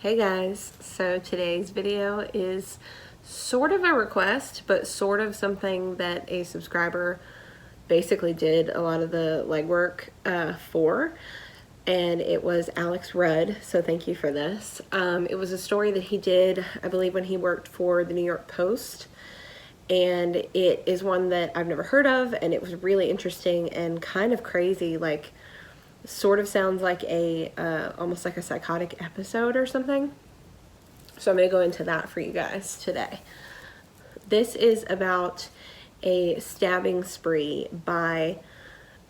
Hey guys, so today's video is sort of a request, but sort of something that a subscriber basically did a lot of the legwork for, and it was Alex Rudd, so thank you for this. It was a story that he did, I believe, when he worked for the New York Post, and it is one that I've never heard of, and it was really interesting and kind of crazy, like sort of sounds like a almost like a psychotic episode or something. So I'm going to go into that for you guys today. This is about a stabbing spree by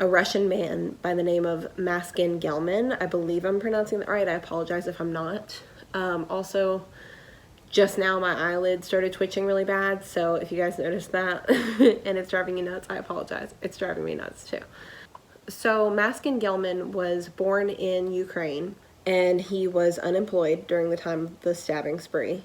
a Russian man by the name of Maksim Gelman. I believe I'm pronouncing that right. I apologize if I'm not. Also, just now my eyelid started twitching really bad, so if you guys noticed that and it's driving you nuts, I apologize. It's driving me nuts too. So Maksim Gelman was born in Ukraine, and he was unemployed during the time of the stabbing spree.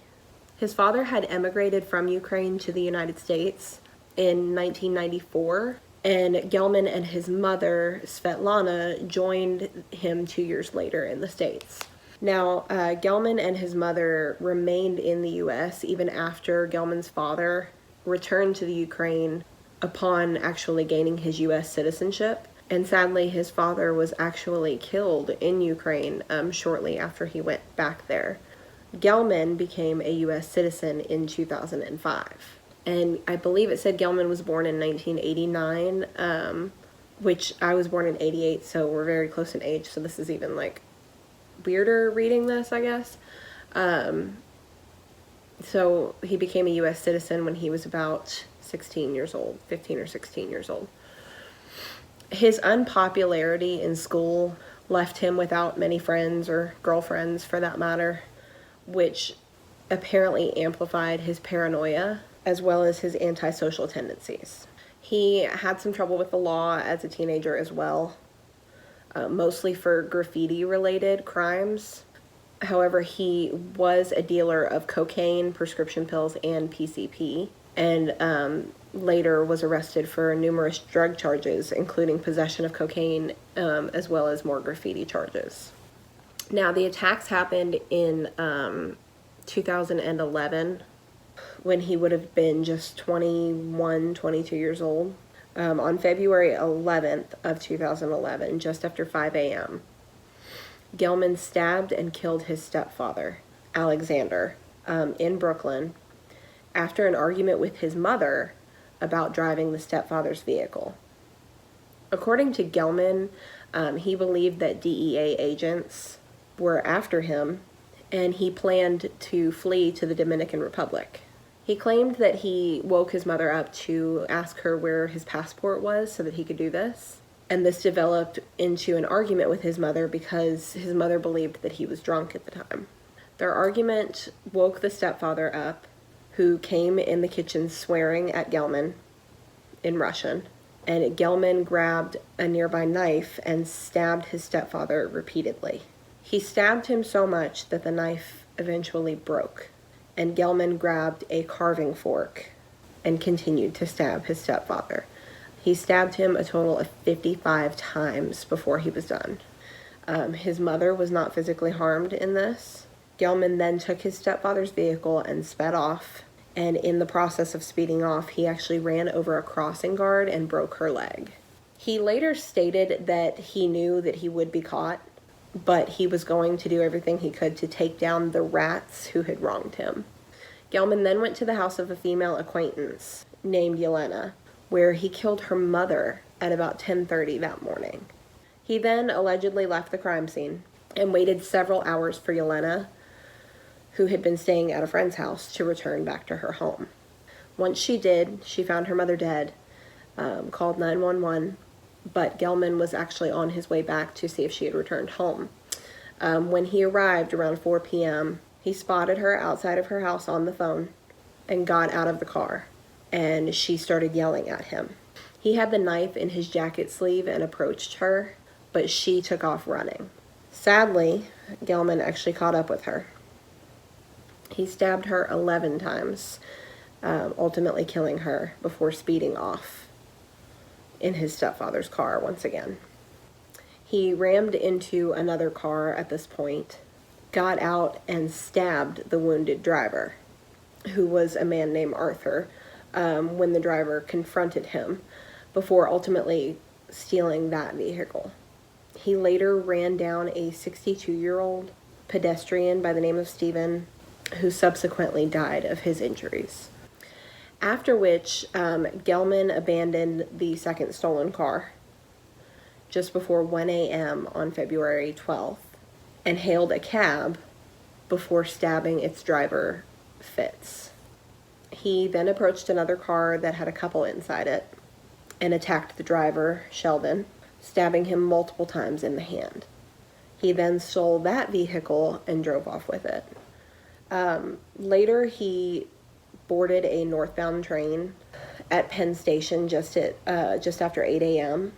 His father had emigrated from Ukraine to the United States in 1994, and Gelman and his mother, Svetlana, joined him 2 years later in the States. Now, Gelman and his mother remained in the U.S. even after Gelman's father returned to the Ukraine upon actually gaining his U.S. citizenship. And sadly, his father was actually killed in Ukraine shortly after he went back there. Gelman became a U.S. citizen in 2005. And I believe it said Gelman was born in 1989, which I was born in 88, so we're very close in age. So this is even like weirder reading this, I guess. So he became a U.S. citizen when he was about 16 years old, 15 or 16 years old. His unpopularity in school left him without many friends, or girlfriends for that matter, which apparently amplified his paranoia as well as his antisocial tendencies. He had some trouble with the law as a teenager as well, mostly for graffiti-related crimes. However, he was a dealer of cocaine, prescription pills, and PCP, and later was arrested for numerous drug charges, including possession of cocaine, as well as more graffiti charges. Now, the attacks happened in 2011, when he would have been just 21, 22 years old. On February 11th of 2011, just after 5 a.m., Gelman stabbed and killed his stepfather, Alexander, in Brooklyn, after an argument with his mother about driving the stepfather's vehicle. According to Gelman, he believed that DEA agents were after him, and he planned to flee to the Dominican Republic. He claimed that he woke his mother up to ask her where his passport was so that he could do this. And this developed into an argument with his mother because his mother believed that he was drunk at the time. Their argument woke the stepfather up, who came in the kitchen swearing at Gelman in Russian, and Gelman grabbed a nearby knife and stabbed his stepfather repeatedly. He stabbed him so much that the knife eventually broke, and Gelman grabbed a carving fork and continued to stab his stepfather. He stabbed him a total of 55 times before he was done. His mother was not physically harmed in this. Gelman then took his stepfather's vehicle and sped off, and in the process of speeding off, he actually ran over a crossing guard and broke her leg. He later stated that he knew that he would be caught, but he was going to do everything he could to take down the rats who had wronged him. Gelman then went to the house of a female acquaintance named Yelena, where he killed her mother at about 10:30 that morning. He then allegedly left the crime scene and waited several hours for Yelena, who had been staying at a friend's house, to return back to her home. Once she did, she found her mother dead, called 911, but Gelman was actually on his way back to see if she had returned home. When he arrived around 4 p.m., he spotted her outside of her house on the phone and got out of the car, and she started yelling at him. He had the knife in his jacket sleeve and approached her, but she took off running. Sadly, Gelman actually caught up with her. He stabbed her 11 times, ultimately killing her before speeding off in his stepfather's car once again. He rammed into another car at this point, got out and stabbed the wounded driver, who was a man named Arthur, when the driver confronted him, before ultimately stealing that vehicle. He later ran down a 62-year-old pedestrian by the name of Stephen, who subsequently died of his injuries. After which, Gelman abandoned the second stolen car just before 1 a.m. on February 12th and hailed a cab before stabbing its driver, Fitz. He then approached another car that had a couple inside it and attacked the driver, Sheldon, stabbing him multiple times in the hand. He then stole that vehicle and drove off with it. Later, he boarded a northbound train at Penn Station just after 8 a.m.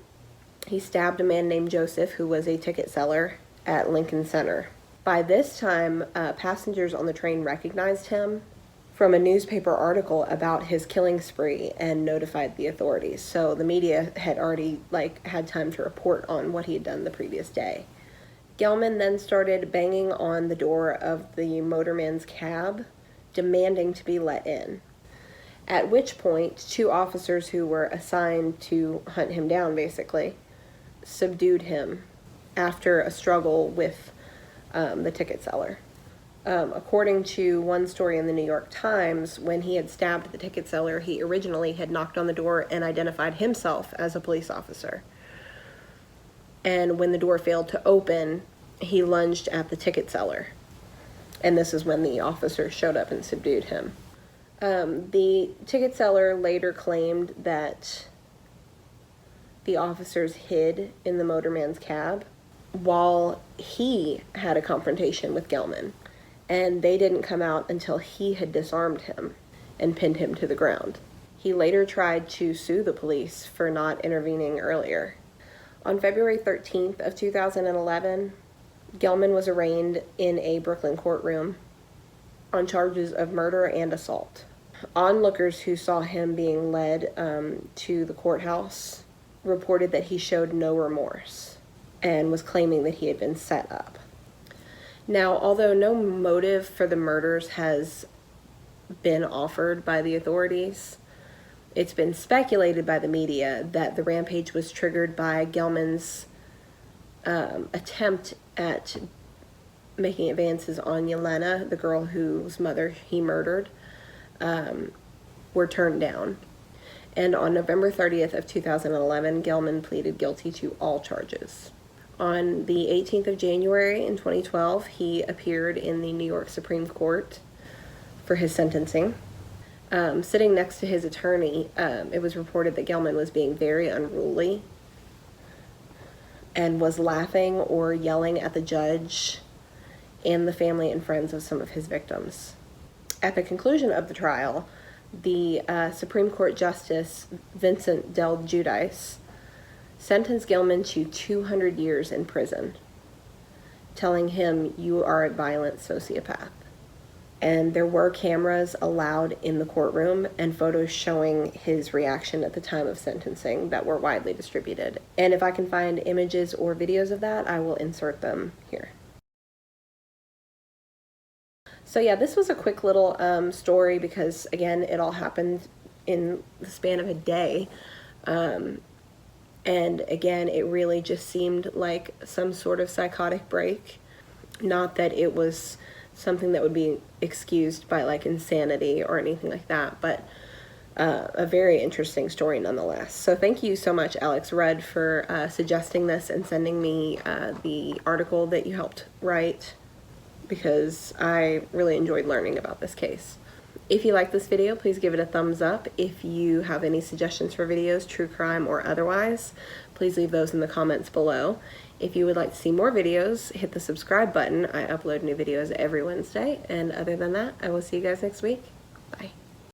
He stabbed a man named Joseph, who was a ticket seller at Lincoln Center. By this time, passengers on the train recognized him from a newspaper article about his killing spree and notified the authorities. So the media had already had time to report on what he had done the previous day. Gelman then started banging on the door of the motorman's cab, demanding to be let in. At which point, 2 officers who were assigned to hunt him down, basically, subdued him after a struggle with the ticket seller. According to one story in the New York Times, when he had stabbed the ticket seller, he originally had knocked on the door and identified himself as a police officer. And when the door failed to open, he lunged at the ticket seller. And this is when the officer showed up and subdued him. The ticket seller later claimed that the officers hid in the motorman's cab while he had a confrontation with Gelman. And they didn't come out until he had disarmed him and pinned him to the ground. He later tried to sue the police for not intervening earlier. On February 13th of 2011, Gelman was arraigned in a Brooklyn courtroom on charges of murder and assault. Onlookers who saw him being led to the courthouse reported that he showed no remorse and was claiming that he had been set up. Now, although no motive for the murders has been offered by the authorities, it's been speculated by the media that the rampage was triggered by Gelman's attempt at making advances on Yelena, the girl whose mother he murdered, were turned down. And on November 30th of 2011, Gelman pleaded guilty to all charges. On the 18th of January in 2012, he appeared in the New York Supreme Court for his sentencing. Sitting next to his attorney, it was reported that Gelman was being very unruly and was laughing or yelling at the judge and the family and friends of some of his victims. At the conclusion of the trial, the Supreme Court Justice Vincent Del Giudice sentenced Gelman to 200 years in prison, telling him, "You are a violent sociopath." And there were cameras allowed in the courtroom and photos showing his reaction at the time of sentencing that were widely distributed. And if I can find images or videos of that, I will insert them here. So yeah, this was a quick little story because, again, it all happened in the span of a day. And again, it really just seemed like some sort of psychotic break. Not that it was something that would be excused by insanity or anything like that, but a very interesting story nonetheless. So thank you so much, Alex Rudd, for suggesting this and sending me the article that you helped write, because I really enjoyed learning about this case. If you like this video, please give it a thumbs up. If you have any suggestions for videos, true crime or otherwise, please leave those in the comments below. If you would like to see more videos, hit the subscribe button. I upload new videos every Wednesday. And other than that, I will see you guys next week. Bye.